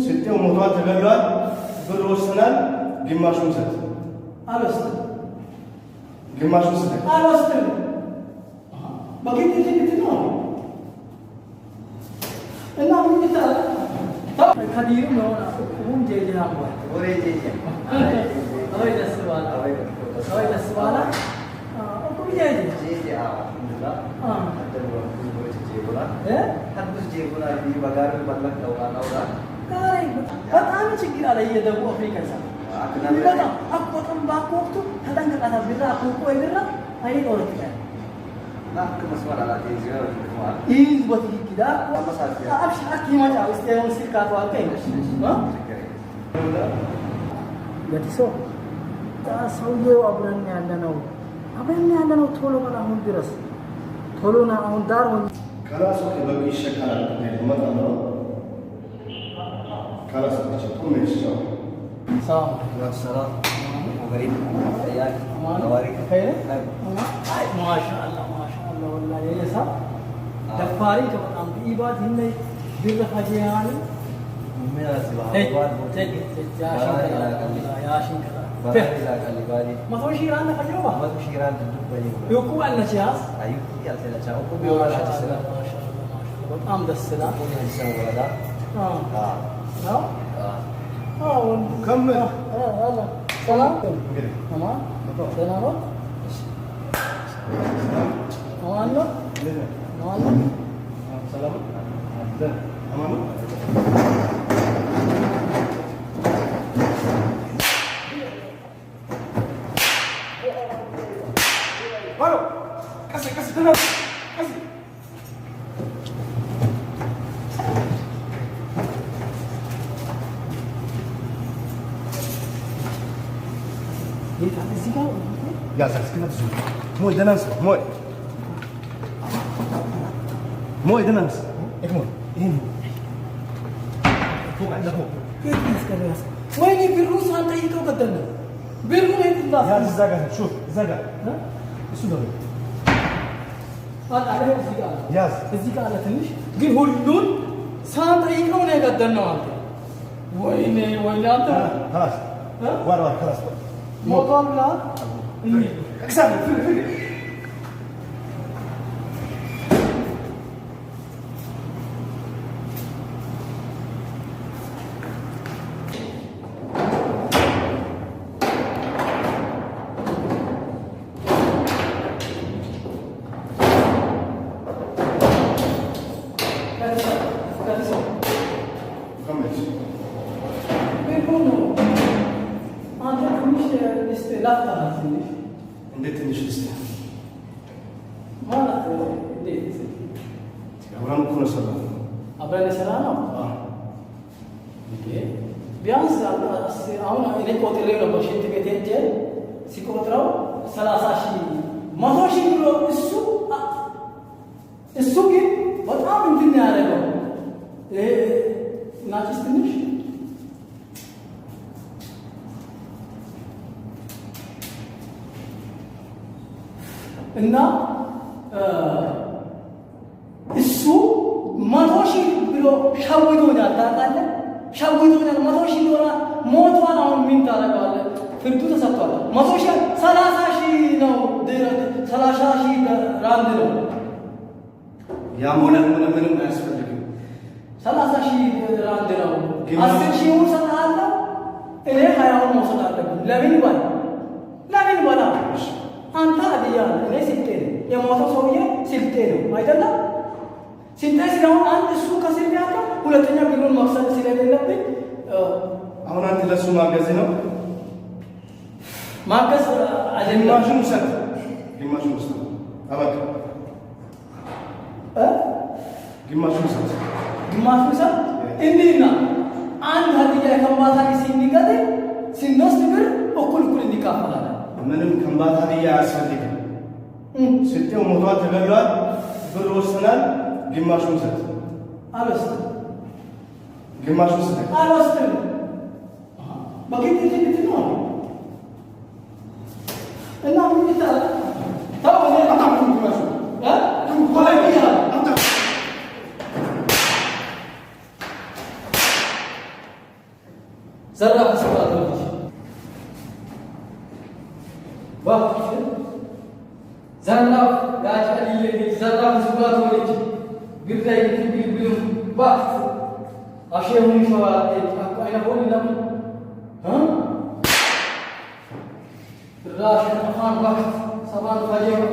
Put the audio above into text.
ستة وموضوع تغلوات بالوسنان قماش وسط አልወስድም قماش وسط አልወስድም በቂት ትንት ነው እና ምን ይታል ከዲሩ ነው ሁን ጄጄ አባይ ወሬ ጄጄ አይ ደስባላ አይ ደስባላ እኮ ጄጄ ጄጄ እንላ አደረው ወሬ ጄጄ ቦላ ሀዱስ ጄጄ ቦላ ቢባጋር ባላክ ነው አናውራ ካይ በጣም ችግር አለ የደቡብ አፍሪካ ሰው በጣም አቆጥም ባቆጥቱ ተጠንቀቃታ ቢራ አቆቆ ይብራ አይ ኦሮት ይላል ናክ መስመር አላቴ ዚያው ይልከዋል ይዝ ወትይኪዳ አብሽ አኪማ ጫው እስቴውን ሲልካቱ አልከኝ ለዲሶ ሰውየው አብረን ያለነው ቶሎ በላ አሁን ድረስ ቶሎና አሁን ዳር ሆነ ከራሱ ከበቂ ይሸካል ማለት ከራሱ ከቸኩ ነው السلام وغريب اياك نواريك خير ما شاء الله والله يا صاحب دفاري كمان بيبات هنا بيرد فجياني मेरा सिवा बात बोलते يا شنكلا لا قال بالي ما هو شيران فجروا ما هو شيران تدبي يوكو أن شاس ايوه يا سلا تشاو كو بيو ما شاء الله بطعم دسلا انسان ولا كمل يلا سلام تمام سلام تمام سلام تمام Halo, kasih tenang, kasih. Lihat sih kau. Ya, sekarang tu. Moi danans, moi. Moi danans. Ekmo. Ini. Kau ada kau. Ini sekarang. Moi ni biru santai itu katanya. Biru ni tidak. Ya, zaga, شوف, zaga. Sudah. ada zika. Yes. Zika ada tenish. Gin hulun santai itu ni katanya nanti. Moi ni nanti. خلاص. ورا خلاص. موضوع لا إني اكسر እንዴት ትንሽ ልስጥ ማለት እንዴት አብራን እኮ ነው ሰራ አብረን ሰራ ነው ቢያንስ አሁን እኔ ቆጥሬ ነው በሽንት ቤት ሄጄ ሲቆጥረው 30,000 100,000 ብሎ እሱ ግን በጣም እንትን ያደረገው ይሄ ናጭስ ትንሽ እና እሱ 100,000 ብሎ ሻውዶኛል ታውቃለህ ሻውዶኛል 100,000 ዶላር ሞቷን አሁን ምን ታደርገዋለህ ፍርዱ ተሰጥቷል 100,000 30,000 ነው 30,000 ራንድ ነው ያ ምንም አያስፈልግም 30,000 ራንድ ነው 10,000 ሰጣለሁ እኔ 20 መውሰድ አለብኝ ለምን ይባል አንተ አዲያ እኔ ስልጤ ነው የሞተው ሰውዬ ስልጤ ነው አይደለም ስልጤ ስለሆነ አንድ እሱ ከስልጤ ያለ ሁለተኛ ብሩን መክሰል ስለሌለብኝ አሁን አንተ ለሱ ማገዝ ነው ማገዝ ግማሹን ውሰድ አባክ ግማሹን ውሰድ እንዲና አንድ ሀዲያ ከማታ ሲንገደ ሲነስት ብር እኩል እንዲካፈላል ምንም ከምባታ ዲያ አያስፈልግም ስትው ሞቷ ተገሏል ብር ወስናል ግማሹን ሰጥ አልወስድም በቂት ትንት ነው እና ምን ይታል ታው ነው አጣም ግማሹ ኮላይ ቢያ زرع سبات ولج باقي زرع قاعد علي زرع سبات ولج بيرتاي بيلم باقي أشياء من شوات أنا بقول لهم ها الراشد أخان وقت صبان فجر